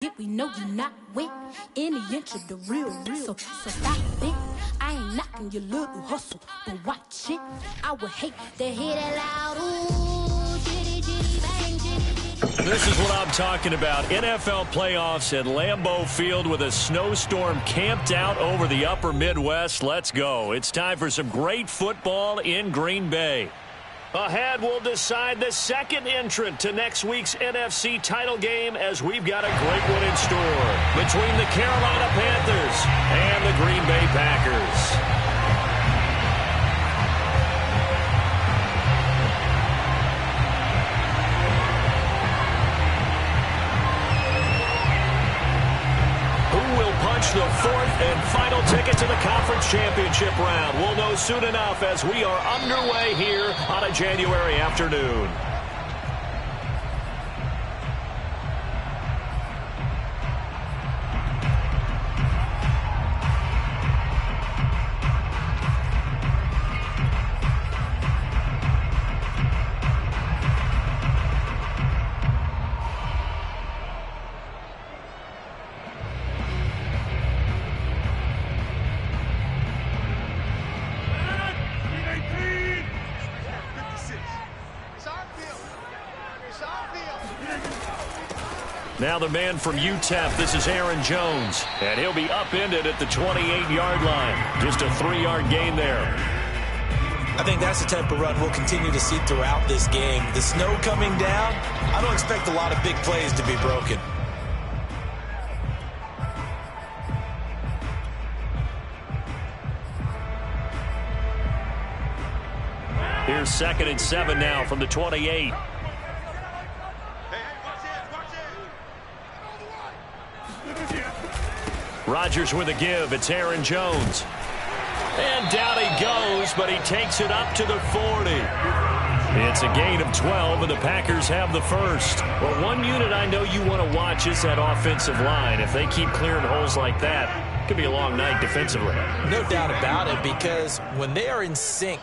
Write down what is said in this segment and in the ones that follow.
We know you're not with any inch of the real. So stop it. I ain't knocking your little hustle, but watch it. I would hate to hear that loud ooh, chitty, chitty, bang, chitty. This is what I'm talking about. NFL playoffs at Lambeau Field with a snowstorm camped out over the upper Midwest. Let's go. It's time for some great football in Green Bay. Ahead, we'll decide the second entrant to next week's NFC title game as we've got a great one in store between the Carolina Panthers and the Green Bay Packers. The fourth and final ticket to the conference championship round. We'll know soon enough as we are underway here on a January afternoon. Now the man from UTEP, this is Aaron Jones, and he'll be upended at the 28-yard line. Just a 3-yard gain there. I think that's the type of run we'll continue to see throughout this game. The snow coming down, I don't expect a lot of big plays to be broken. Here's 2nd and 7 now from the 28. Rodgers with a give. It's Aaron Jones. And down he goes, but he takes it up to the 40. It's a gain of 12, and the Packers have the first. Well, one unit I know you want to watch is that offensive line. If they keep clearing holes like that, it could be a long night defensively. No doubt about it, because when they are in sync,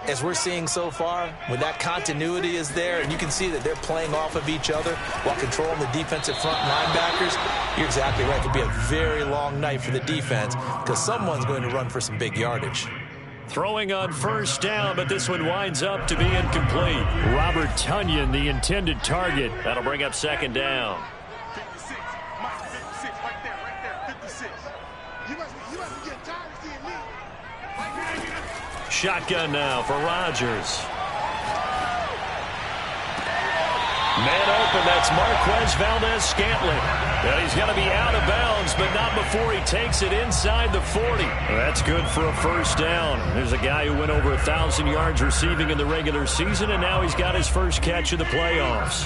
as we're seeing so far, when that continuity is there and you can see that they're playing off of each other while controlling the defensive front linebackers, you're exactly right. It could be a very long night for the defense because someone's going to run for some big yardage. Throwing on first down, but this one winds up to be incomplete. Robert Tonyan, the intended target. That'll bring up 2nd down. 56, right there, 56. You must be getting tired of seeing me. Shotgun now for Rodgers. Man open, that's Marquez Valdez-Scantling. And he's going to be out of bounds, but not before he takes it inside the 40. That's good for a first down. There's a guy who went over 1,000 yards receiving in the regular season, and now he's got his first catch of the playoffs.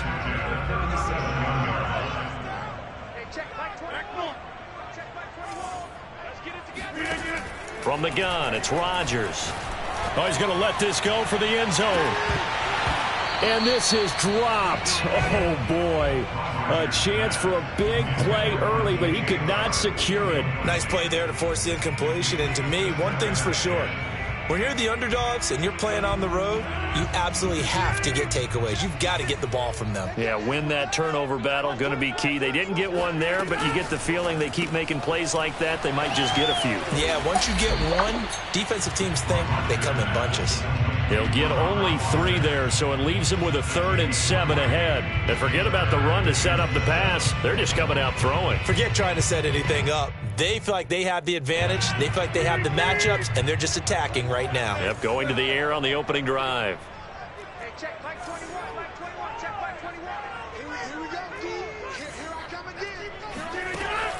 From the gun, it's Rodgers. Oh, he's going to let this go for the end zone. And this is dropped. Oh, boy. A chance for a big play early, but he could not secure it. Nice play there to force the incompletion. And to me, one thing's for sure. When you're the underdogs and you're playing on the road, you absolutely have to get takeaways. You've got to get the ball from them. Yeah, win that turnover battle, going to be key. They didn't get one there, but you get the feeling they keep making plays like that, they might just get a few. Yeah, once you get one, defensive teams think they come in bunches. They'll get only 3 there, so it leaves them with a 3rd and 7 ahead. And forget about the run to set up the pass. They're just coming out throwing. Forget trying to set anything up. They feel like they have the advantage. They feel like they have the matchups, and they're just attacking right now. Yep, going to the air on the opening drive. Hey, check Mike 21, check Mike 21. Here we go, D. Here I come again.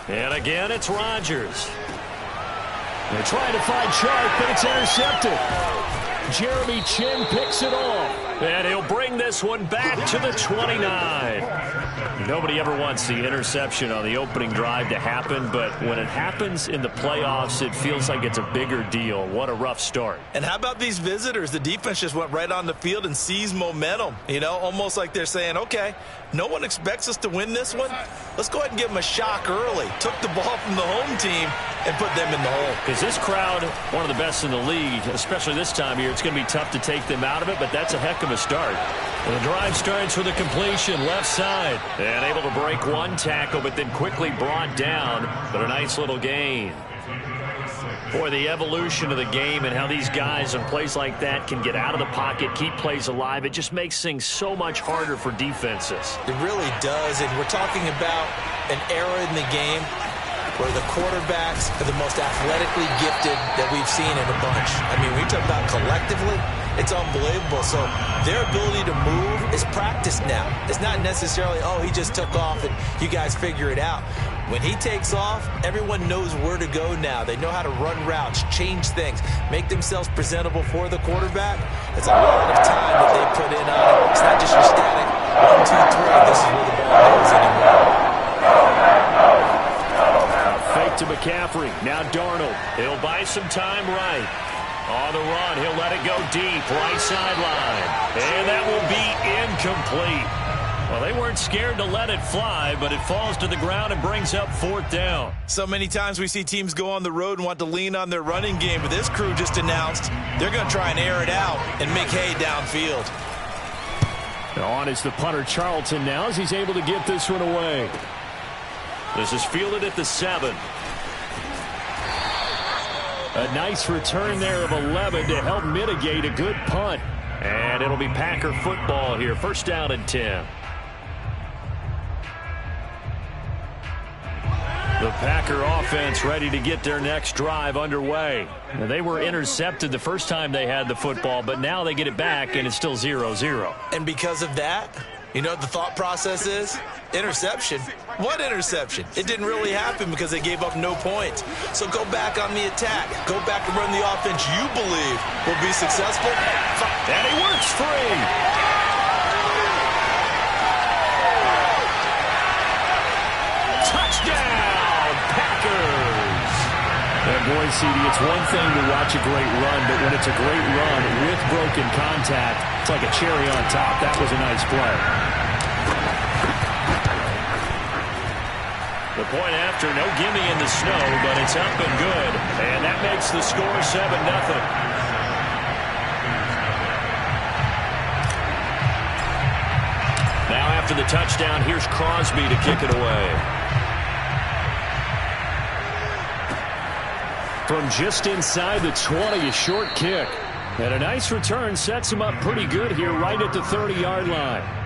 And again, it's Rodgers. They're trying to find Chark, but it's intercepted. Jeremy Chin picks it off, and he'll bring this one back to the 29. Nobody ever wants the interception on the opening drive to happen, but when it happens in the playoffs, it feels like it's a bigger deal. What a rough start. And how about these visitors? The defense just went right on the field and seized momentum. You know, almost like they're saying, okay, no one expects us to win this one. Let's go ahead and give them a shock early. Took the ball from the home team and put them in the hole. Because this crowd, one of the best in the league, especially this time of year, it's going to be tough to take them out of it, but that's a heck of of a start. And the drive starts with a completion left side. And able to break one tackle, but then quickly brought down. But a nice little gain. Boy, the evolution of the game and how these guys on plays like that can get out of the pocket, keep plays alive, it just makes things so much harder for defenses. It really does, and we're talking about an era in the game where the quarterbacks are the most athletically gifted that we've seen in a bunch. I mean, when you talk about collectively, it's unbelievable. So their ability to move is practiced now. It's not necessarily, oh, he just took off and you guys figure it out. When he takes off, everyone knows where to go now. They know how to run routes, change things, make themselves presentable for the quarterback. It's a lot of time that they put in on it. It's not just your static 1, 2, 3. This is where the ball goes anymore. Fake to McCaffrey. Now Darnold. He'll buy some time right. On the run, he'll let it go deep, right sideline. And that will be incomplete. Well, they weren't scared to let it fly, but it falls to the ground and brings up 4th down. So many times we see teams go on the road and want to lean on their running game, but this crew just announced they're going to try and air it out and make hay downfield. On is the punter Charlton now as he's able to get this one away. This is fielded at the 7. A nice return there of 11 to help mitigate a good punt. And it'll be Packer football here. 1st down and 10. The Packer offense ready to get their next drive underway. Now, they were intercepted the first time they had the football, but now they get it back, and it's still 0-0. And because of that, you know what the thought process is? Interception. What interception? It didn't really happen because they gave up no points. So go back on the attack. Go back and run the offense you believe will be successful. And he works free. And boy, CD, it's one thing to watch a great run, but when it's a great run with broken contact, it's like a cherry on top. That was a nice play. The point after, no gimme in the snow, but it's up and good. And that makes the score 7-0. Now after the touchdown, here's Crosby to kick it away. From just inside the 20, a short kick. And a nice return sets him up pretty good here right at the 30-yard line.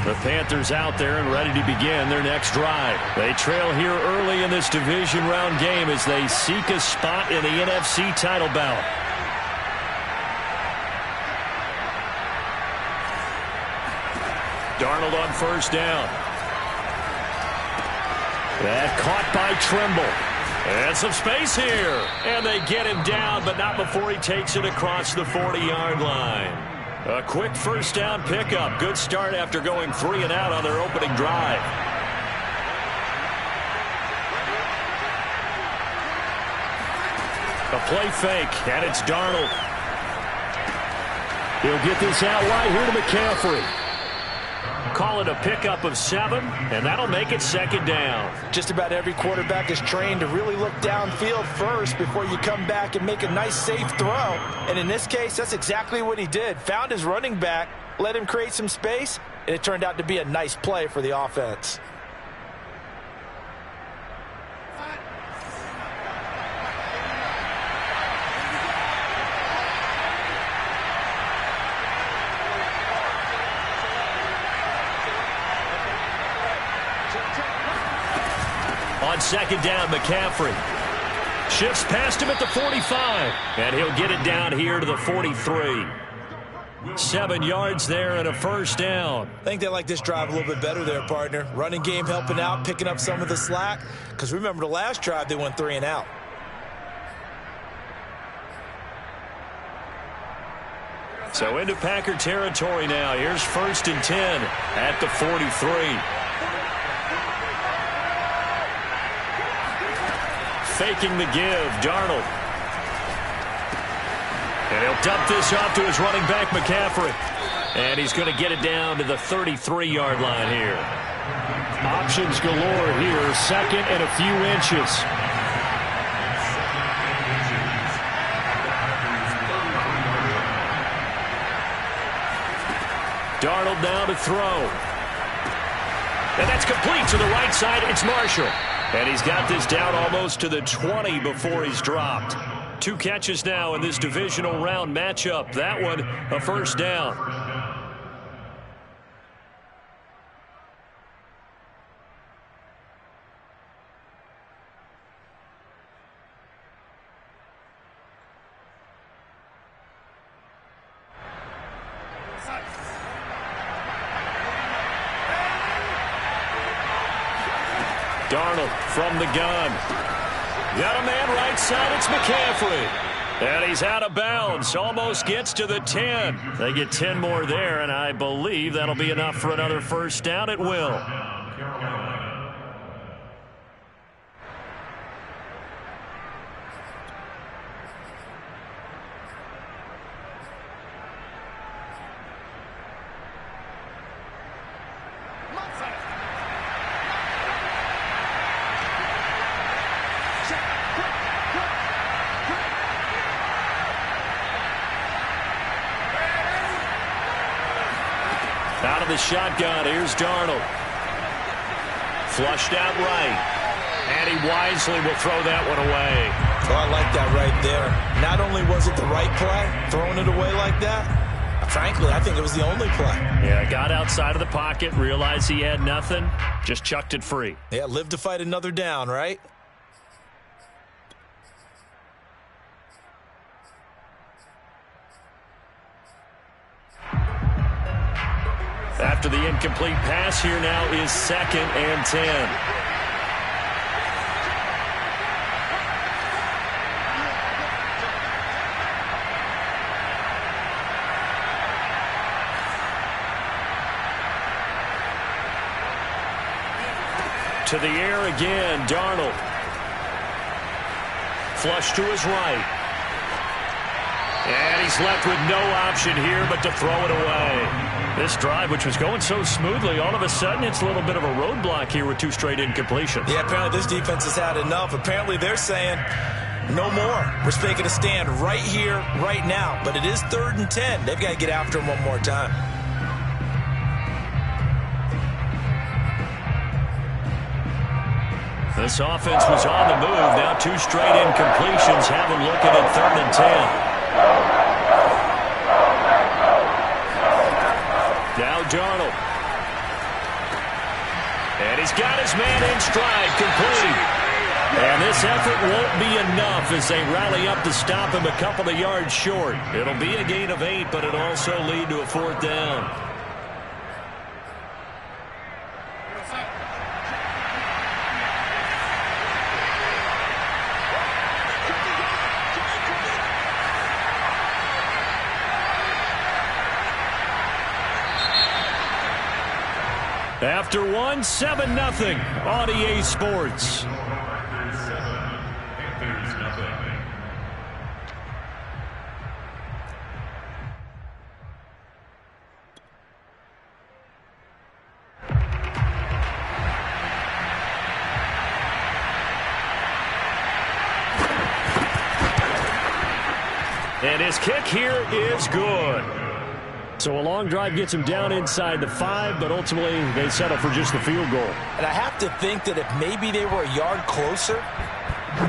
The Panthers out there and ready to begin their next drive. They trail here early in this division round game as they seek a spot in the NFC title bout. Darnold on 1st down. That caught by Trimble. And some space here. And they get him down, but not before he takes it across the 40-yard line. A quick 1st down pickup. Good start after going 3 and out on their opening drive. A play fake, and it's Darnold. He'll get this out right here to McCaffrey. Call it a pickup of 7, and that'll make it 2nd down. Just about every quarterback is trained to really look downfield first before you come back and make a nice, safe throw. And in this case, that's exactly what he did. Found his running back, let him create some space, and it turned out to be a nice play for the offense. On 2nd down, McCaffrey shifts past him at the 45, and he'll get it down here to the 43. 7 yards there and a 1st down. I think they like this drive a little bit better there, partner. Running game helping out, picking up some of the slack. Because remember, the last drive they went 3 and out. So into Packer territory now. Here's 1st and 10 at the 43. Faking the give, Darnold. And he'll dump this off to his running back, McCaffrey. And he's going to get it down to the 33-yard line here. Options galore here. Second and a few inches. Darnold now to throw. And that's complete to the right side. It's Marshall. And he's got this down almost to the 20 before he's dropped. 2 catches now in this divisional round matchup. That one, a first down. Darnold from the gun. Got a man right side. It's McCaffrey. And he's out of bounds. Almost gets to the 10. They get 10 more there, and I believe that'll be enough for another first down. It will. Out of the shotgun, here's Darnold. Flushed out right. And he wisely will throw that one away. Oh, I like that right there. Not only was it the right play, throwing it away like that, frankly, I think it was the only play. Yeah, got outside of the pocket, realized he had nothing, just chucked it free. Yeah, live to fight another down, right? After the incomplete pass, here now is 2nd and 10. To the air again, Darnold. Flush to his right. And he's left with no option here but to throw it away. This drive, which was going so smoothly, all of a sudden it's a little bit of a roadblock here with 2 straight incompletions. Yeah, apparently this defense has had enough. Apparently they're saying no more. We're making a stand right here, right now. But it is 3rd and 10. They've got to get after him one more time. This offense was on the move. Now 2 straight incompletions have him looking at 3rd and 10. Now Darnold. And he's got his man in stride, complete. And this effort won't be enough as they rally up to stop him a couple of yards short. It'll be a gain of 8, but it'll also lead to a 4th down. After 1, 7-0 on EA Sports. And his kick here is good. So a long drive gets him down inside the 5, but ultimately they settle for just the field goal. And I have to think that if maybe they were a yard closer,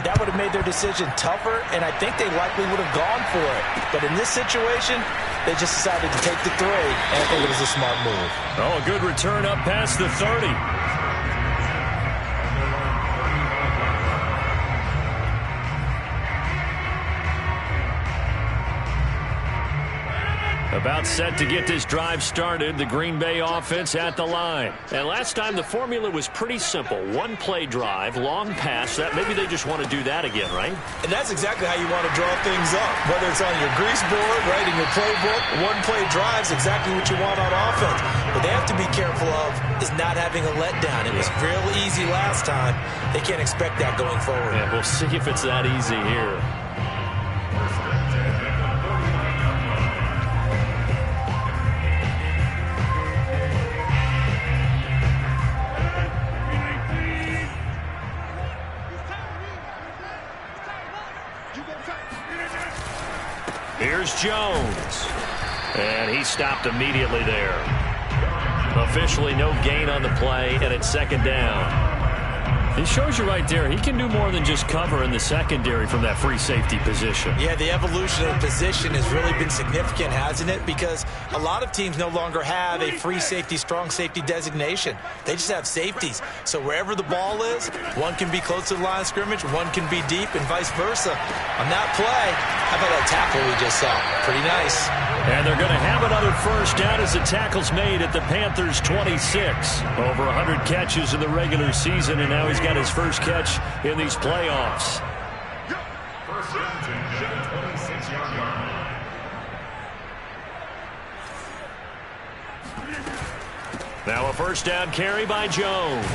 that would have made their decision tougher, and I think they likely would have gone for it. But in this situation, they just decided to take the 3, and I think it was a smart move. Oh, a good return up past the 30. About set to get this drive started, the Green Bay offense at the line. And last time the formula was pretty simple. 1-play drive, long pass. That maybe they just want to do that again, right? And that's exactly how you want to draw things up. Whether it's on your grease board, right, in your playbook, 1-play drive's exactly what you want on offense. What they have to be careful of is not having a letdown. It was real easy last time. They can't expect that going forward. Yeah, we'll see if it's that easy here. Here's Jones. And he stopped immediately there. Officially no gain on the play, and it's second down. It shows you right there, he can do more than just cover in the secondary from that free safety position. Yeah, the evolution of the position has really been significant, hasn't it? Because a lot of teams no longer have a free safety, strong safety designation. They just have safeties. So wherever the ball is, one can be close to the line of scrimmage, one can be deep, and vice versa. On that play, how about that tackle we just saw? Pretty nice. And they're going to have another first down as the tackle's made at the Panthers' 26. Over 100 catches in the regular season, and now he's got his first catch in these playoffs. Now a first down carry by Jones.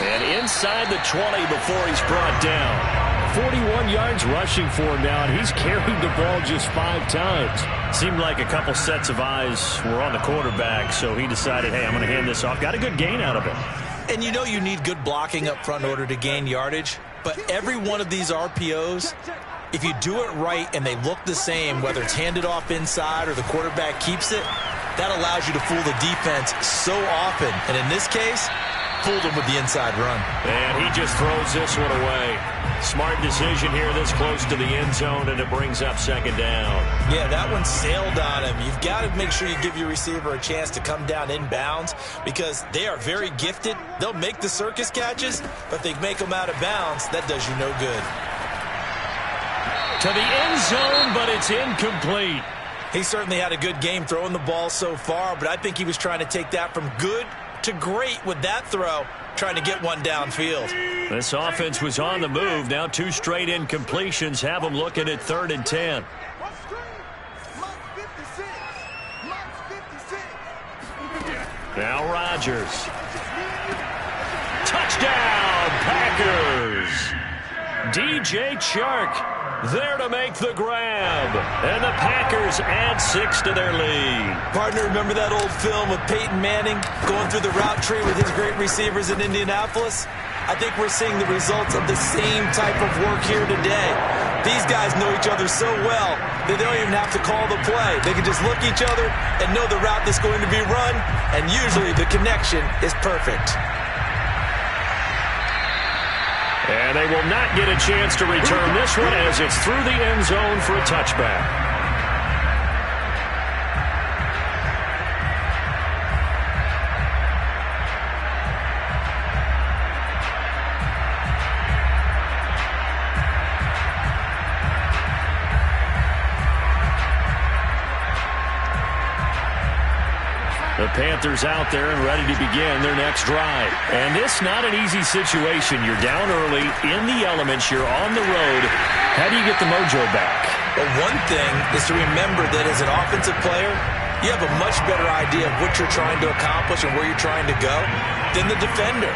And inside the 20 before he's brought down. 41 yards rushing for him now, and he's carried the ball just 5 times. Seemed like a couple sets of eyes were on the quarterback, so he decided, hey, I'm going to hand this off. Got a good gain out of it. And you know you need good blocking up front in order to gain yardage, but every one of these RPOs, if you do it right and they look the same, whether it's handed off inside or the quarterback keeps it, that allows you to fool the defense so often. And in this case, fooled him with the inside run. And he just throws this one away. Smart decision here this close to the end zone, and it brings up second down. Yeah, that one sailed on him. You've got to make sure you give your receiver a chance to come down inbounds because they are very gifted. They'll make the circus catches, but they make them out of bounds. That does you no good. To the end zone, but it's incomplete. He certainly had a good game throwing the ball so far, but I think he was trying to take that from good to great with that throw, trying to get one downfield. This offense was on the move. Now 2 straight incompletions have them looking at 3rd and 10. Now Rodgers. Touchdown, Packers. DJ Chark there to make the grab. And the Packers add 6 to their lead. Partner, remember that old film of Peyton Manning going through the route tree with his great receivers in Indianapolis? I think we're seeing the results of the same type of work here today. These guys know each other so well that they don't even have to call the play. They can just look at each other and know the route that's going to be run, and usually the connection is perfect. And they will not get a chance to return this one as it's through the end zone for a touchback. The Panthers out there and ready to begin their next drive. And this not an easy situation. You're down early, in the elements, you're on the road. How do you get the mojo back? Well, one thing is to remember that as an offensive player, you have a much better idea of what you're trying to accomplish and where you're trying to go than the defender.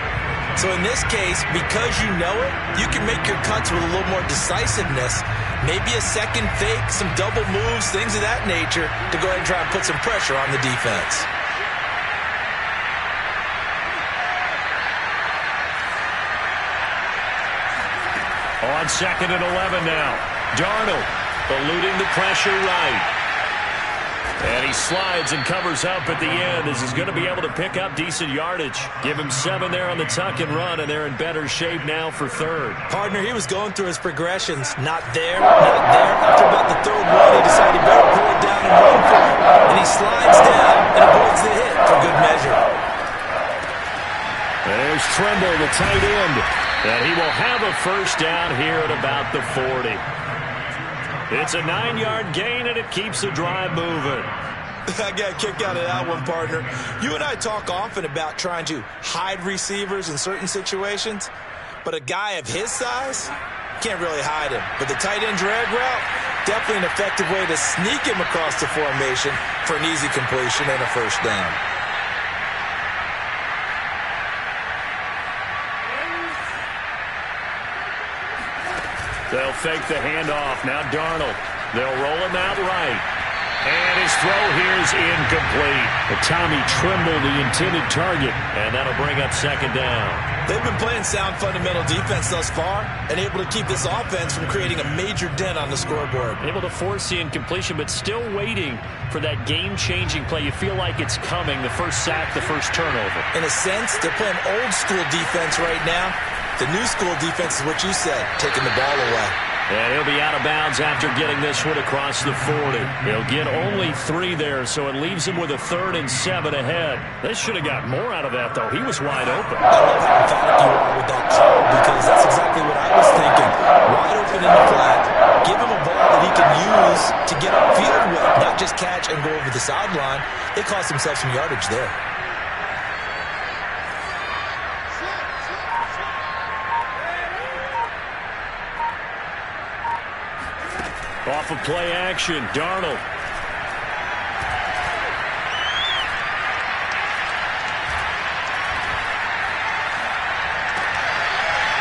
So in this case, because you know it, you can make your cuts with a little more decisiveness. Maybe a second fake, some double moves, things of that nature to go ahead and try and put some pressure on the defense. On 2nd and 11 now. Darnold eluding the pressure right. And he slides and covers up at the end as he's going to be able to pick up decent yardage. Give him 7 there on the tuck and run, and they're in better shape now for 3rd. Partner, he was going through his progressions. Not there, not there. After about the 3rd one, he decided he better pull it down and run for it. And he slides down and avoids the hit for good measure. There's Tremble, the tight end. And he will have a first down here at about the 40. It's a 9-yard gain, and it keeps the drive moving. I got a kick out of that one, partner. You and I talk often about trying to hide receivers in certain situations, but a guy of his size can't really hide him. But the tight end drag route, definitely an effective way to sneak him across the formation for an easy completion and a first down. They'll fake the handoff. Now Darnold. They'll roll him out right. And his throw here is incomplete. But Tommy Tremble, the intended target. And that'll bring up second down. They've been playing sound fundamental defense thus far and able to keep this offense from creating a major dent on the scoreboard. Able to force the incompletion, but still waiting for that game-changing play. You feel like it's coming, the first sack, the first turnover. In a sense, they're playing old-school defense right now. The new school defense is what you said, taking the ball away. And he'll be out of bounds after getting this one across the 40. He'll get only 3 there, so it leaves him with a 3rd and 7 ahead. They should have got more out of that, though. He was wide open. I love how emphatic you are with that call because that's exactly what I was thinking. Wide open in the flat. Give him a ball that he can use to get upfield with, not just catch and go over the sideline. They cost themselves some yardage there. Off of play action, Darnold.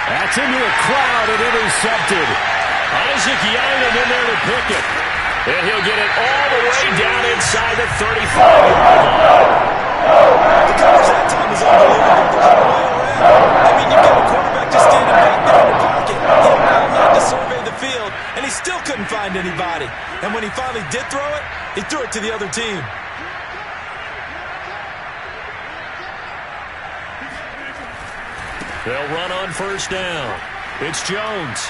That's into a crowd and intercepted. Isaac Yinan in there to pick it. And he'll get it all the way down inside the 35-yard line. The coverage that time is unbelievable. There's no way around. I mean, you've got a quarterback just standing back there in the pocket. He had all night to survey the field, and he still couldn't find anybody. And when he finally did throw it, he threw it to the other team. They'll run on first down. It's Jones.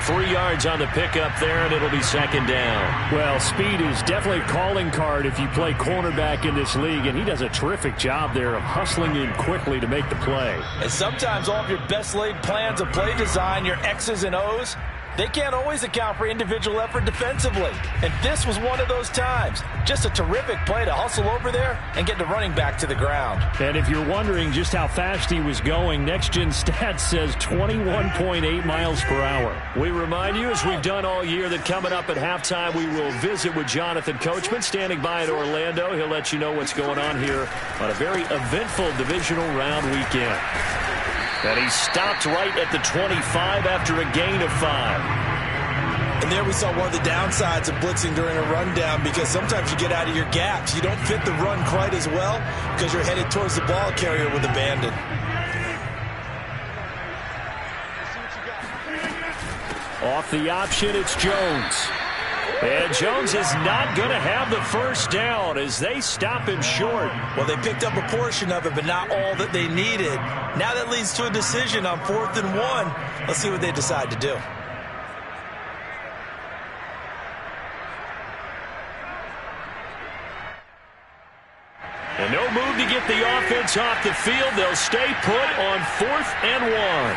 3 yards on the pickup there, and it'll be second down. Well, speed is definitely a calling card if you play cornerback in this league, and he does a terrific job there of hustling in quickly to make the play. And sometimes all of your best laid plans of play design, your X's and O's, they can't always account for individual effort defensively. And this was one of those times. Just a terrific play to hustle over there and get the running back to the ground. And if you're wondering just how fast he was going, Next Gen Stats says 21.8 miles per hour. We remind you, as we've done all year, that coming up at halftime, we will visit with Jonathan Coachman, standing by at Orlando. He'll let you know what's going on here on a very eventful divisional round weekend. And he stopped right at the 25 after a gain of 5. And there we saw one of the downsides of blitzing during a rundown, because sometimes you get out of your gaps. You don't fit the run quite as well because you're headed towards the ball carrier with abandon. Off the option, it's Jones. And Jones is not going to have the first down as they stop him short. Well, they picked up a portion of it, but not all that they needed. Now that leads to a decision on 4th and 1. Let's see what they decide to do. And no move to get the offense off the field. They'll stay put on 4th and 1.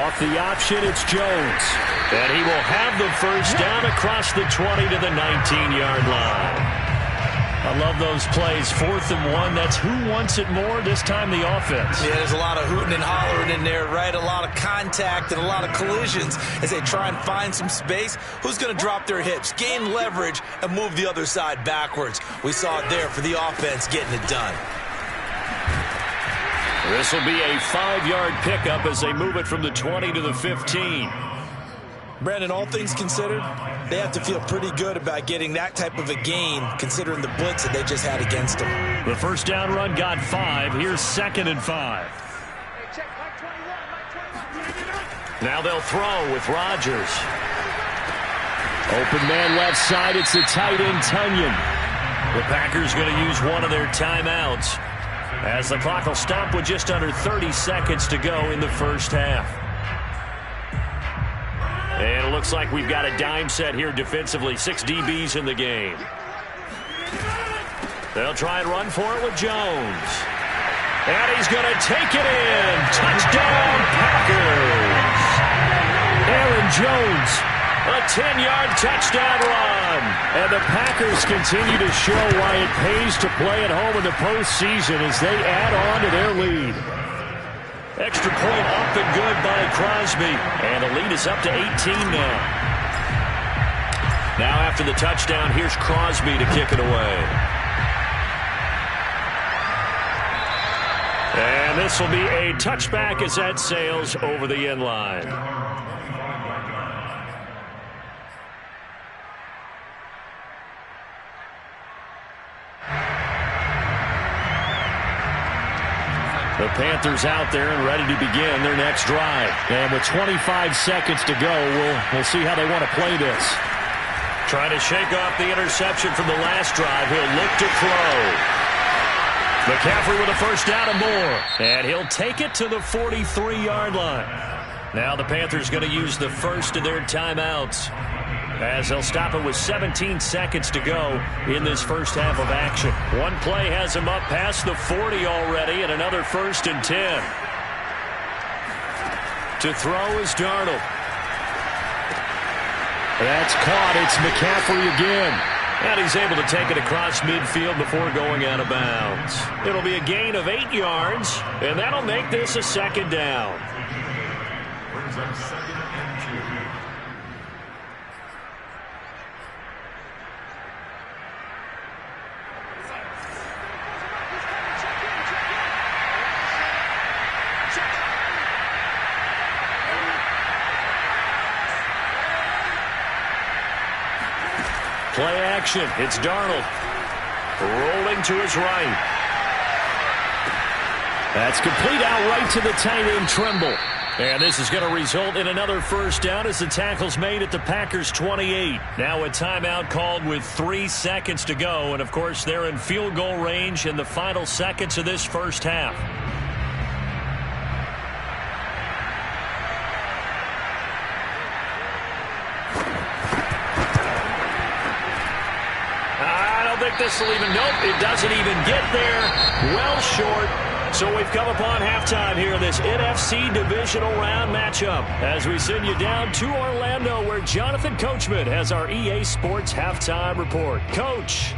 Off the option, it's Jones. And he will have the first down across the 20 to the 19-yard line. I love those plays. 4th and 1. That's who wants it more, this time the offense. Yeah, there's a lot of hooting and hollering in there, right? A lot of contact and a lot of collisions as they try and find some space. Who's going to drop their hips, gain leverage, and move the other side backwards? We saw it there for the offense getting it done. This will be a 5-yard pickup as they move it from the 20 to the 15. Brandon, all things considered, they have to feel pretty good about getting that type of a gain, considering the blitz that they just had against them. The first down run got 5. Here's 2nd and 5. Now they'll throw with Rodgers. Open man left side. It's the tight end, Tunyon. The Packers going to use one of their timeouts, as the clock will stop with just under 30 seconds to go in the first half. And it looks like we've got a dime set here defensively. 6 DBs in the game. They'll try and run for it with Jones. And he's going to take it in. Touchdown, Packers. Aaron Jones, a 10-yard touchdown run. And the Packers continue to show why it pays to play at home in the postseason as they add on to their lead. Extra point up and good by Crosby. And the lead is up to 18 now. Now after the touchdown, here's Crosby to kick it away. And this will be a touchback as that sails over the end line. The Panthers out there and ready to begin their next drive. And with 25 seconds to go, we'll see how they want to play this. Trying to shake off the interception from the last drive. He'll look to throw. McCaffrey with a first down and more. And he'll take it to the 43-yard line. Now the Panthers going to use the first of their timeouts, as they'll stop it with 17 seconds to go in this first half of action. One play has him up past the 40 already, and another 1st and 10. To throw is Darnold. That's caught. It's McCaffrey again. And he's able to take it across midfield before going out of bounds. It'll be a gain of 8 yards, and that'll make this a 2nd down. Play action. It's Darnold. Rolling to his right. That's complete out right to the tight end Trimble. And this is going to result in another first down as the tackle's made at the Packers' 28. Now a timeout called with 3 seconds to go. And, of course, they're in field goal range in the final seconds of this first half. This will even, nope, it doesn't even get there. Well short. So we've come upon halftime here in this NFC divisional round matchup as we send you down to Orlando, where Jonathan Coachman has our EA Sports halftime report. Coach.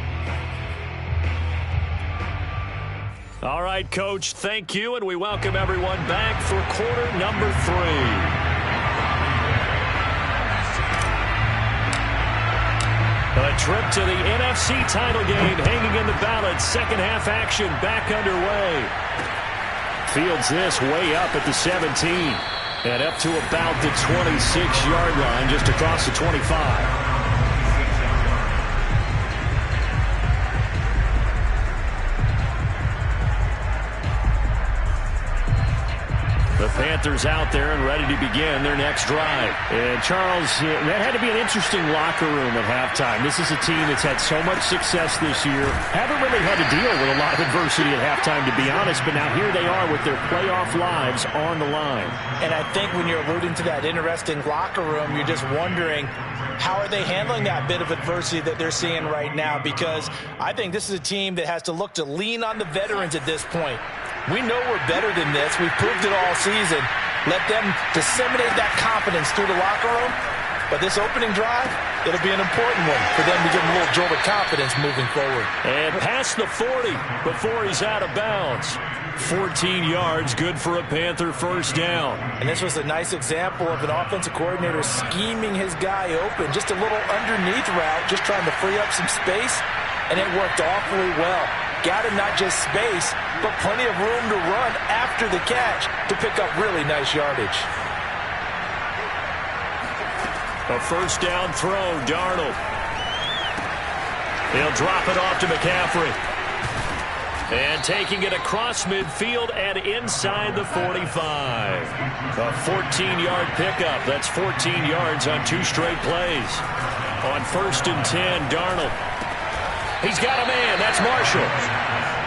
All right, Coach, thank you, and we welcome everyone back for quarter number 3. A trip to the NFC title game hanging in the balance. Second half action back underway. Fields this way up at the 17. And up to about the 26-yard line, just across the 25. The Panthers out there and ready to begin their next drive. And, Charles, that had to be an interesting locker room at halftime. This is a team that's had so much success this year. Haven't really had to deal with a lot of adversity at halftime, to be honest. But now here they are with their playoff lives on the line. And I think when you're alluding to that interesting locker room, you're just wondering, how are they handling that bit of adversity that they're seeing right now? Because I think this is a team that has to look to lean on the veterans at this point. We know we're better than this. We've proved it all season. Let them disseminate that confidence through the locker room. But this opening drive, it'll be an important one for them to give them a little jolt of confidence moving forward. And past the 40 before he's out of bounds. 14 yards, good for a Panther first down. And this was a nice example of an offensive coordinator scheming his guy open. Just a little underneath route, just trying to free up some space. And it worked awfully well. Got him not just space, but plenty of room to run after the catch to pick up really nice yardage. A first down throw, Darnold. He'll drop it off to McCaffrey. And taking it across midfield and inside the 45. A 14-yard pickup. That's 14 yards on 2 straight plays. On 1st and 10, Darnold. He's got a man. That's Marshall.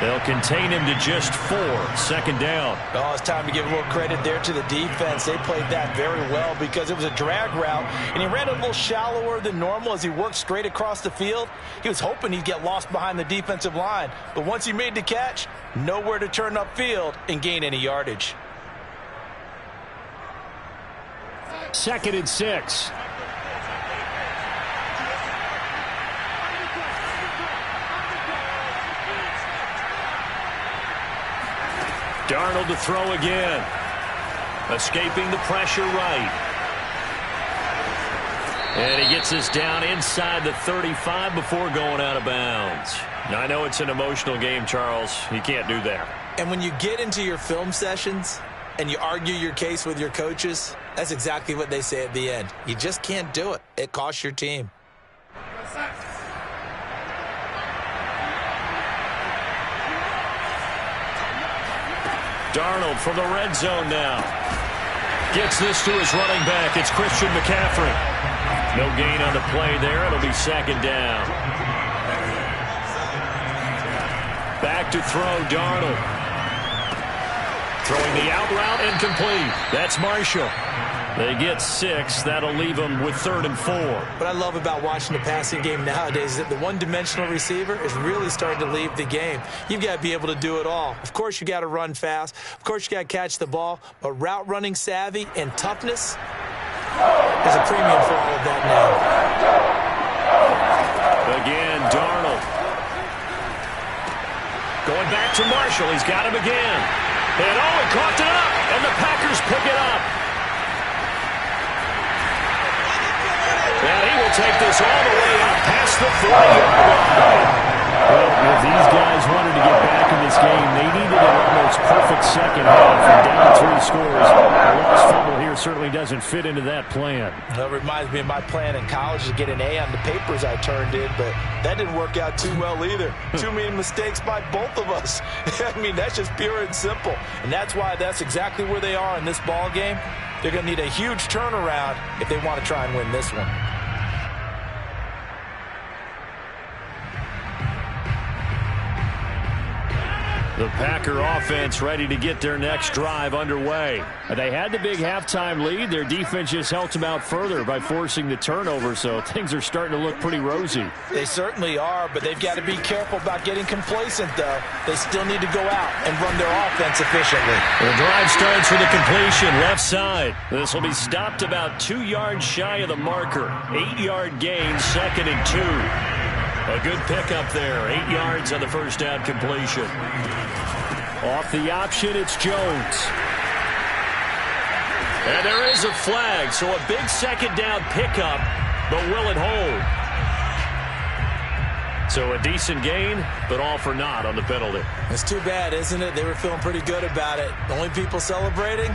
They'll contain him to just 4. 2nd down. Oh, it's time to give a little credit there to the defense. They played that very well because it was a drag route, and he ran a little shallower than normal as he worked straight across the field. He was hoping he'd get lost behind the defensive line, but once he made the catch, nowhere to turn upfield and gain any yardage. 2nd and 6. Darnold to throw again. Escaping the pressure right. And he gets this down inside the 35 before going out of bounds. Now, I know it's an emotional game, Charles. You can't do that. And when you get into your film sessions and you argue your case with your coaches, that's exactly what they say at the end. You just can't do it. It costs your team. Darnold from the red zone now. Gets this to his running back. It's Christian McCaffrey. No gain on the play there. It'll be second down. Back to throw, Darnold. Throwing the out route incomplete. That's Marshall. They get 6. That'll leave them with 3rd and 4. What I love about watching the passing game nowadays is that the one-dimensional receiver is really starting to leave the game. You've got to be able to do it all. Of course, you got to run fast. Of course, you got to catch the ball. But route running savvy and toughness is a premium for all of that now. Again, Darnold. Going back to Marshall. He's got him again. And he caught it up. And the Packers pick it up. And he will take this all the way up past the 40-yard line. Well, if these guys wanted to get back in this game, they needed an almost perfect second half. And down 3 scores, a lost fumble here certainly doesn't fit into that plan. That reminds me of my plan in college to get an A on the papers I turned in, but that didn't work out too well either. Too many mistakes by both of us. I mean, that's just pure and simple. And that's why that's exactly where they are in this ball game. They're going to need a huge turnaround if they want to try and win this one. The Packer offense ready to get their next drive underway. They had the big halftime lead. Their defense just helped them out further by forcing the turnover, so things are starting to look pretty rosy. They certainly are, but they've got to be careful about getting complacent, though. They still need to go out and run their offense efficiently. The drive starts with a completion left side. This will be stopped about 2 yards shy of the marker. 8-yard gain, 2nd and 2. A good pickup there. 8 yards on the first down completion. Off the option, it's Jones. And there is a flag, so a big second down pickup, but will it hold? So a decent gain, but all for naught on the penalty. It's too bad, isn't it? They were feeling pretty good about it. The only people celebrating,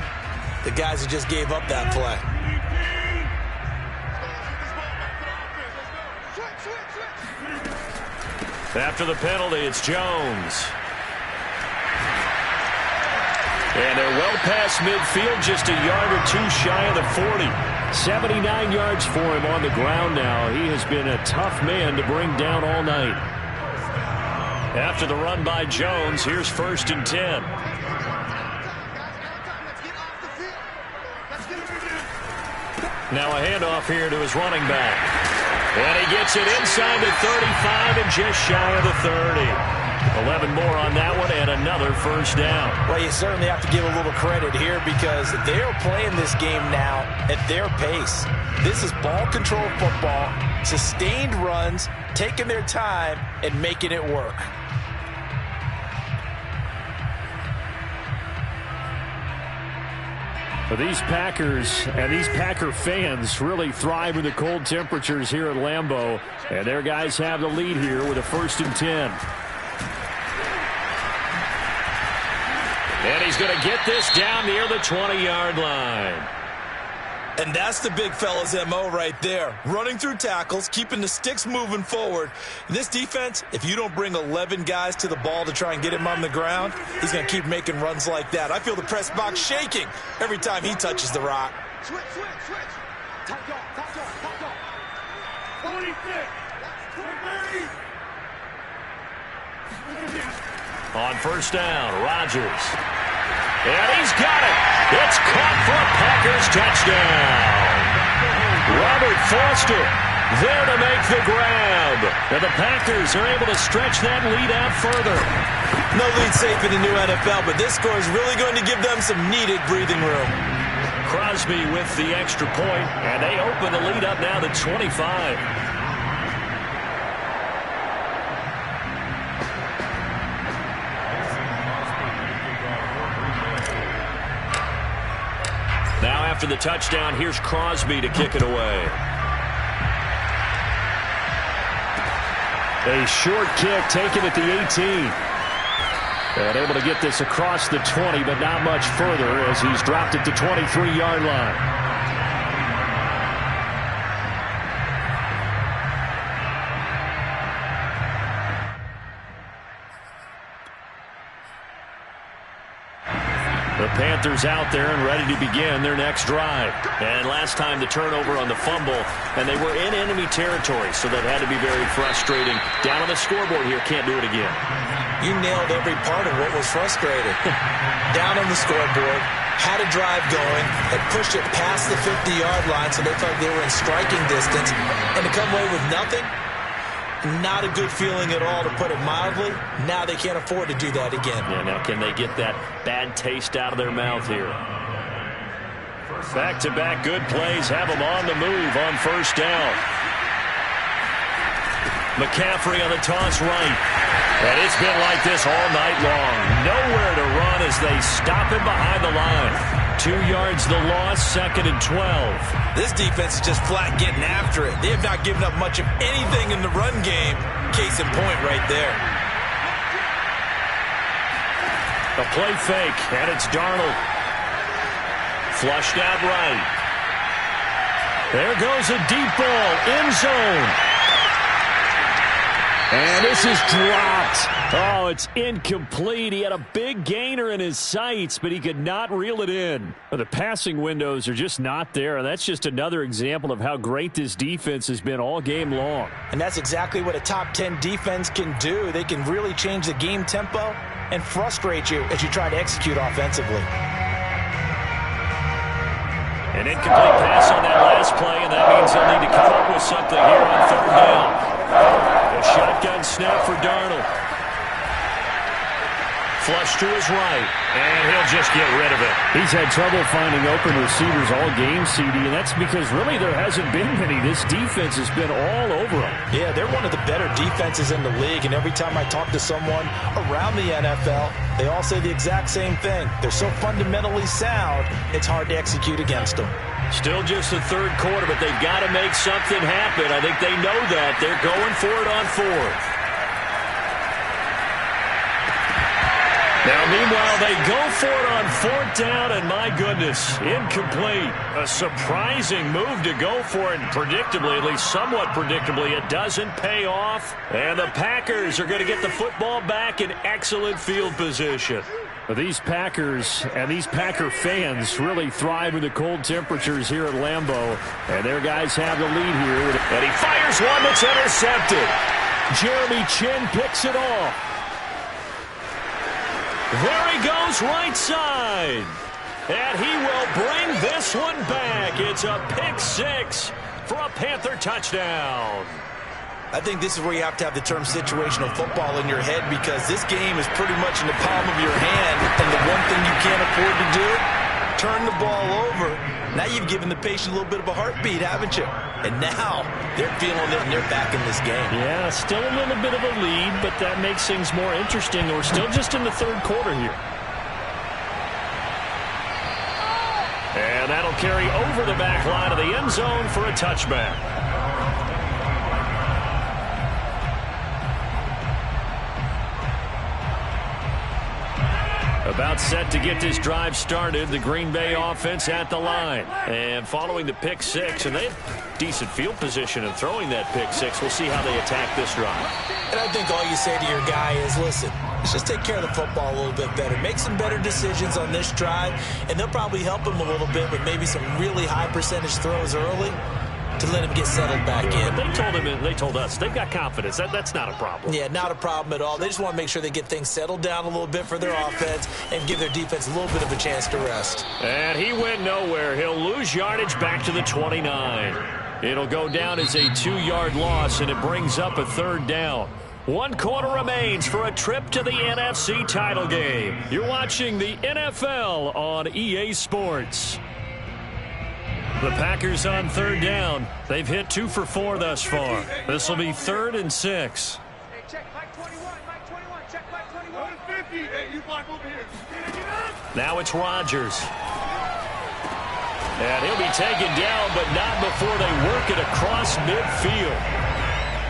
the guys who just gave up that play. After the penalty, it's Jones. And they're well past midfield, just a yard or 2 shy of the 40. 79 yards for him on the ground now. He has been a tough man to bring down all night. After the run by Jones, here's 1st and 10. Now a handoff here to his running back. And he gets it inside the 35 and just shy of the 30. 11 more on that one and another first down. Well, you certainly have to give a little credit here because they're playing this game now at their pace. This is ball control football, sustained runs, taking their time and making it work. But these Packers and these Packer fans really thrive in the cold temperatures here at Lambeau. And their guys have the lead here with a 1st and 10. And he's going to get this down near the 20-yard line. And that's the big fella's MO right there. Running through tackles, keeping the sticks moving forward. This defense, if you don't bring 11 guys to the ball to try and get him on the ground, he's going to keep making runs like that. I feel the press box shaking every time he touches the rock. Switch. Top dog. 46. On first down, Rodgers. And he's got it. It's caught for a Packers touchdown. Robert Foster there to make the grab. And the Packers are able to stretch that lead out further. No lead safe in the new NFL, but this score is really going to give them some needed breathing room. Crosby with the extra point, and they open the lead up now to 25. Now after the touchdown, here's Crosby to kick it away. A short kick taken at the 18. And able to get this across the 20, but not much further as he's dropped it to 23-yard line. The Panthers out there and ready to begin their next drive. And last time the turnover on the fumble, and they were in enemy territory, so that had to be very frustrating. Down on the scoreboard here, can't do it again. You nailed every part of what was frustrating. Down on the scoreboard, had a drive going, had pushed it past the 50-yard line so they felt they were in striking distance, and to come away with nothing, not a good feeling at all, to put it mildly. Now they can't afford to do that again. Yeah, now can they get that bad taste out of their mouth here? Back-to-back good plays have them on the move on first down. McCaffrey on the toss right. And it's been like this all night long. Nowhere to run as they stop him behind the line. 2 yards the loss, 2nd and 12. This defense is just flat getting after it. They have not given up much of anything in the run game. Case in point right there. A play fake, and it's Darnold. Flushed out right. There goes a deep ball, end zone. And this is dropped. Oh, it's incomplete. He had a big gainer in his sights, but he could not reel it in. The passing windows are just not there, and that's just another example of how great this defense has been all game long. And that's exactly what a top 10 defense can do. They can really change the game tempo and frustrate you as you try to execute offensively. An incomplete pass on that last play, and that means they'll need to come up with something here on third down. A shotgun snap for Darnold. Flush to his right, and he'll just get rid of it. He's had trouble finding open receivers all game, CD, and that's because really there hasn't been many. This defense has been all over them. Yeah, they're one of the better defenses in the league, and every time I talk to someone around the NFL, they all say the exact same thing. They're so fundamentally sound, it's hard to execute against them. Still just the third quarter, but they've got to make something happen. I think they know that. They're going for it on fourth. Now, meanwhile, they go for it on fourth down, and my goodness, incomplete. A surprising move to go for it, and predictably, at least somewhat predictably, it doesn't pay off. And the Packers are going to get the football back in excellent field position. These Packers and these Packer fans really thrive in the cold temperatures here at Lambeau. And their guys have the lead here. And he fires one that's intercepted. Jeremy Chin picks it off. There he goes right side. And he will bring this one back. It's a pick six for a Panther touchdown. I think this is where you have to have the term situational football in your head, because this game is pretty much in the palm of your hand, and the one thing you can't afford to do, turn the ball over. Now you've given the patient a little bit of a heartbeat, haven't you? And now they're feeling it, and they're back in this game. Yeah, still a little bit of a lead, but that makes things more interesting. We're still just in the third quarter here. And that'll carry over the back line of the end zone for a touchback. About set to get this drive started, the Green Bay offense at the line. And following the pick six, and they have decent field position in throwing that pick six. We'll see how they attack this drive. And I think all you say to your guy is, listen, let's just take care of the football a little bit better. Make some better decisions on this drive, and they'll probably help him a little bit with maybe some really high percentage throws early to let him get settled back in. They told us they've got confidence. That's not a problem. Yeah, not a problem at all. They just want to make sure they get things settled down a little bit for their offense and give their defense a little bit of a chance to rest. And he went nowhere. He'll lose yardage back to the 29. It'll go down as a 2-yard loss, and it brings up a third down. 1 quarter remains for a trip to the NFC title game. You're watching the NFL on EA Sports. The Packers on third down. They've hit 2 for 4 thus far. This will be 3rd and 6. Hey, check Mike 21, Mike 21, check Mike 21. 50. Hey, you block over here. Now it's Rodgers. And he'll be taken down, but not before they work it across midfield.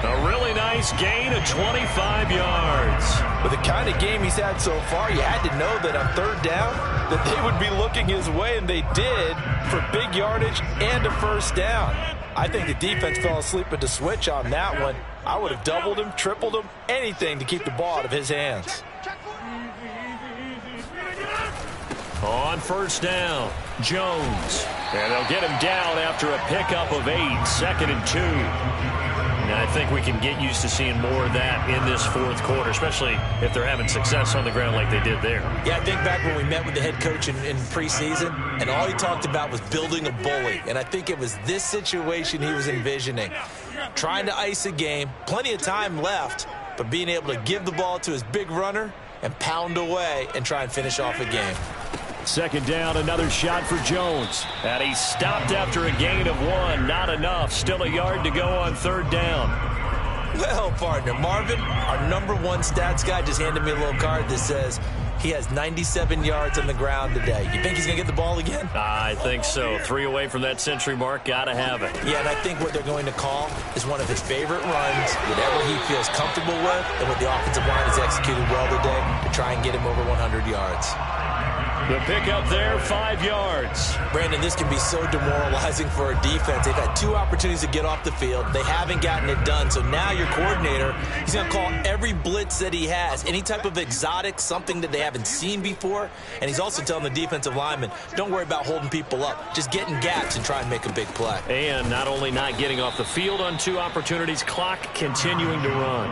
A really nice gain of 25 yards. With the kind of game he's had so far, you had to know that on third down that they would be looking his way, and they did, for big yardage and a first down. I think the defense fell asleep at the switch on that one. I would have doubled him, tripled him, anything to keep the ball out of his hands. On first down, Jones. And they'll get him down after a pickup of 8, 2nd and 2. And I think we can get used to seeing more of that in this fourth quarter, especially if they're having success on the ground like they did there. Yeah, I think back when we met with the head coach in preseason, and all he talked about was building a bully. And I think it was this situation he was envisioning. Trying to ice a game, plenty of time left, but being able to give the ball to his big runner and pound away and try and finish off a game. 2nd down, another shot for Jones. And he stopped after a gain of 1. Not enough. Still a yard to go on 3rd down. Well, partner, Marvin, our #1 stats guy just handed me a little card that says he has 97 yards on the ground today. You think he's going to get the ball again? I think so. 3 away from that century mark. Got to have it. Yeah, and I think what they're going to call is one of his favorite runs, whatever he feels comfortable with, and what the offensive line has executed well today to try and get him over 100 yards. The pickup there, 5 yards. Brandon, this can be so demoralizing for a defense. They've had 2 opportunities to get off the field. They haven't gotten it done. So now your coordinator, he's going to call every blitz that he has, any type of exotic, something that they haven't seen before. And he's also telling the defensive lineman, don't worry about holding people up. Just get in gaps and try and make a big play. And not only not getting off the field on 2 opportunities, clock continuing to run.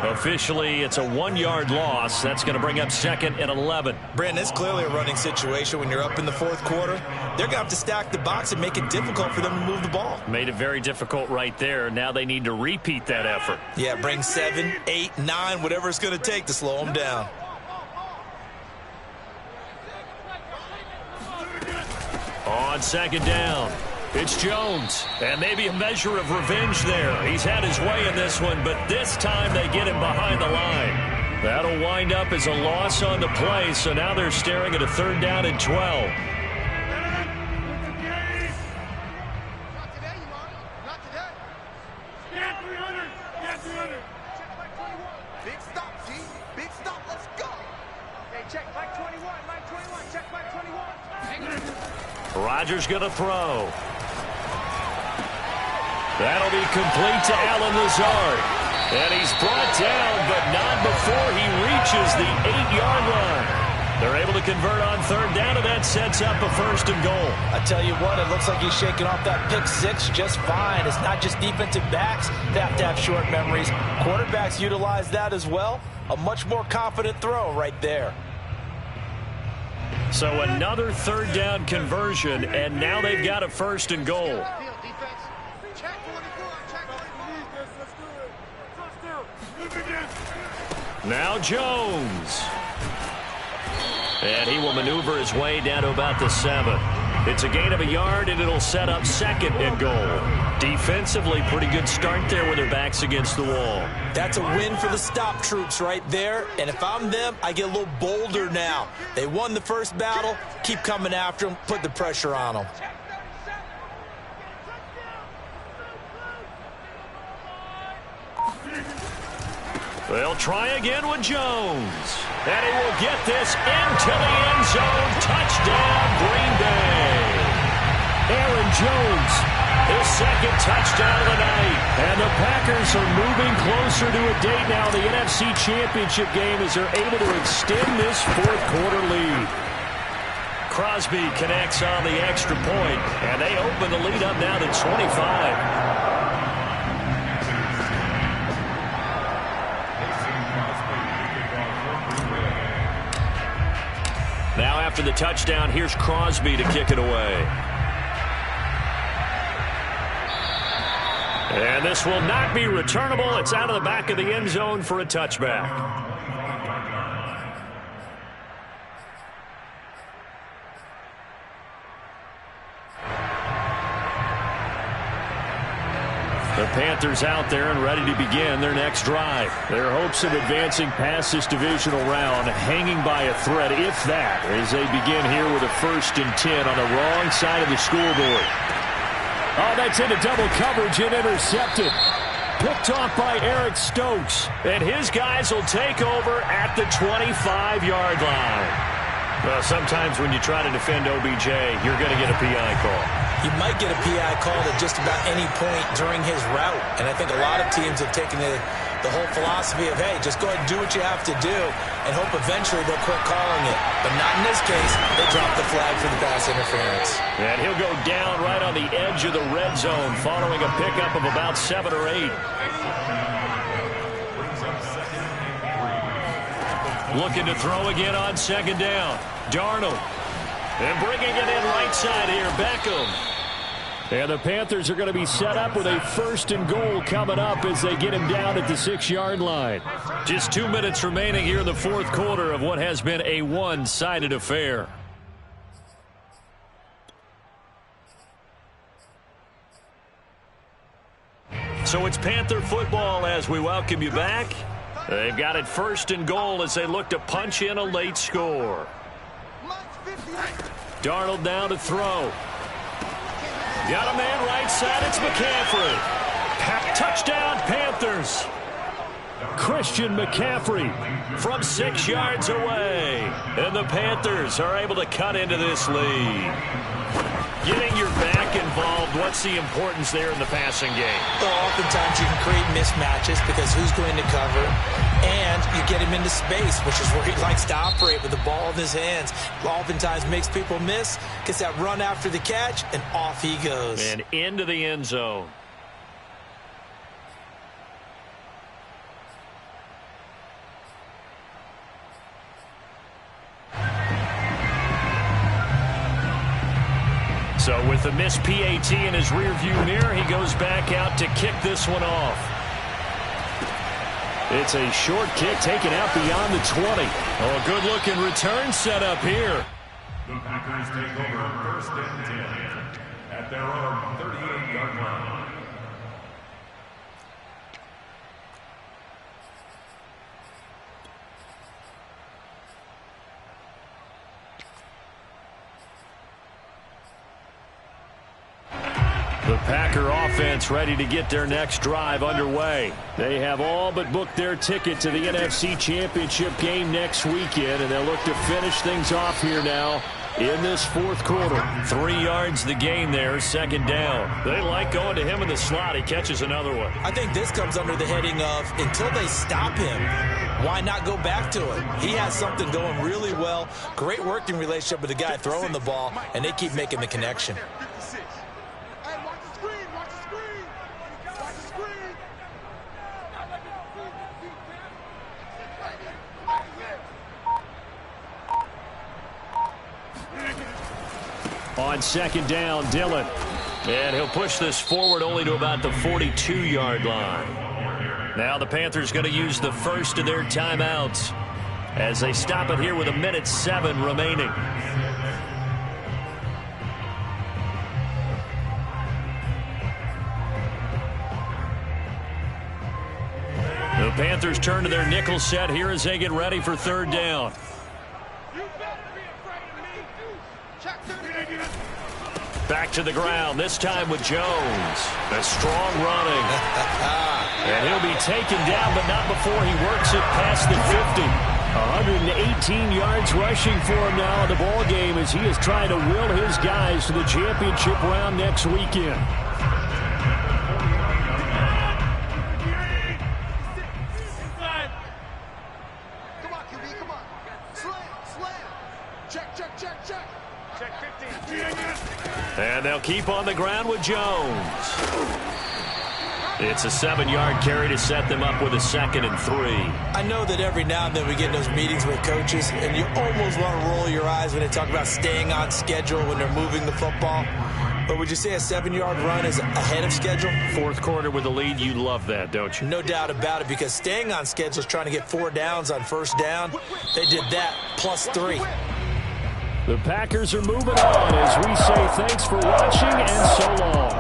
Officially, it's a 1-yard loss. That's going to bring up 2nd and 11. Brandon, it's clearly a running situation when you're up in the 4th quarter. They're going to have to stack the box and make it difficult for them to move the ball. Made it very difficult right there. Now they need to repeat that effort. Yeah, bring 7, 8, 9, whatever it's going to take to slow them down. On 2nd down, it's Jones. And maybe a measure of revenge there. He's had his way in this one, but this time they get him behind the line. That'll wind up as a loss on the play, so now they're staring at a 3rd down and 12. Not today, not today. Stand 300. Stand 300. Check Mike 21. Big stop, G. Big stop. Let's go. Hey, check Mike 21. Mike 21. Check Mike 21. Rodgers going to throw. That'll be complete to Allen Lazard. And he's brought down, but not before he reaches the 8-yard line. They're able to convert on 3rd down, and that sets up a 1st and goal. I tell you what, it looks like he's shaking off that pick 6 just fine. It's not just defensive backs that have to have short memories. Quarterbacks utilize that as well. A much more confident throw right there. So another 3rd down conversion, and now they've got a 1st and goal. Now Jones. And he will maneuver his way down to about the 7. It's a gain of a yard, and it'll set up 2nd and goal. Defensively, pretty good start there with their backs against the wall. That's a win for the stop troops right there. And if I'm them, I get a little bolder now. They won the first battle. Keep coming after them. Put the pressure on them. They'll try again with Jones. And he will get this into the end zone. Touchdown, Green Bay. Aaron Jones, his 2nd touchdown of the night. And the Packers are moving closer to a date now, the NFC Championship game, as they're able to extend this 4th quarter lead. Crosby connects on the extra point, and they open the lead up now to 25. Now after the touchdown, here's Crosby to kick it away. And this will not be returnable. It's out of the back of the end zone for a touchback. The Panthers out there and ready to begin their next drive. Their hopes of advancing past this divisional round hanging by a thread, if that, as they begin here with a 1st and 10 on the wrong side of the scoreboard. Oh, that's into double coverage and intercepted. Picked off by Eric Stokes. And his guys will take over at the 25-yard line. Well, sometimes when you try to defend OBJ, you're going to get a PI call. You might get a PI call at just about any point during his route. And I think a lot of teams have taken the whole philosophy of, hey, just go ahead and do what you have to do and hope eventually they'll quit calling it. But not in this case. They dropped the flag for the pass interference. And he'll go down right on the edge of the red zone following a pickup of about 7 or 8. Looking to throw again on second down. Darnold. And bringing it in right side here, Beckham. And the Panthers are going to be set up with a 1st and goal coming up as they get him down at the 6-yard line. Just 2 minutes remaining here in the 4th quarter of what has been a one-sided affair. So it's Panther football as we welcome you back. They've got it 1st and goal as they look to punch in a late score. Darnold now to throw. Got a man right side. It's McCaffrey. Touchdown, Panthers. Christian McCaffrey from 6 yards away. And the Panthers are able to cut into this lead. Getting your back involved, what's the importance there in the passing game? Well, oftentimes you can create mismatches because who's going to cover, and you get him into space, which is where he likes to operate with the ball in his hands. Oftentimes makes people miss, gets that run after the catch, and off he goes. And into the end zone. So with the missed PAT in his rearview mirror, he goes back out to kick this one off. It's a short kick taken out beyond the 20. Oh, a good-looking return set up here. The Packers take over 1st and 10 at their own 38-yard line. The Packer offense ready to get their next drive underway. They have all but booked their ticket to the NFC Championship game next weekend, and they'll look to finish things off here now in this 4th quarter. 3 yards the gain there, 2nd down. They like going to him in the slot. He catches another one. I think this comes under the heading of until they stop him, why not go back to it? He has something going really well. Great working relationship with the guy throwing the ball, and they keep making the connection. On 2nd down, Dillon. And he'll push this forward only to about the 42-yard line. Now the Panthers going to use the first of their timeouts as they stop it here with 1:07 remaining. The Panthers turn to their nickel set here as they get ready for 3rd down. Back to the ground, this time with Jones. A strong running. And he'll be taken down, but not before he works it past the 50. 118 yards rushing for him now in the ball game as he is trying to will his guys to the championship round next weekend. Come on, QB, come on. Slam. Check. Check 15. And they'll keep on the ground with Jones. It's a 7-yard carry to set them up with a 2nd and 3. I know that every now and then we get in those meetings with coaches, and you almost want to roll your eyes when they talk about staying on schedule when they're moving the football. But would you say a 7-yard run is ahead of schedule? 4th quarter with the lead, you love that, don't you? No doubt about it, because staying on schedule is trying to get 4 downs on 1st down. They did that plus 3. The Packers are moving on as we say thanks for watching and so long.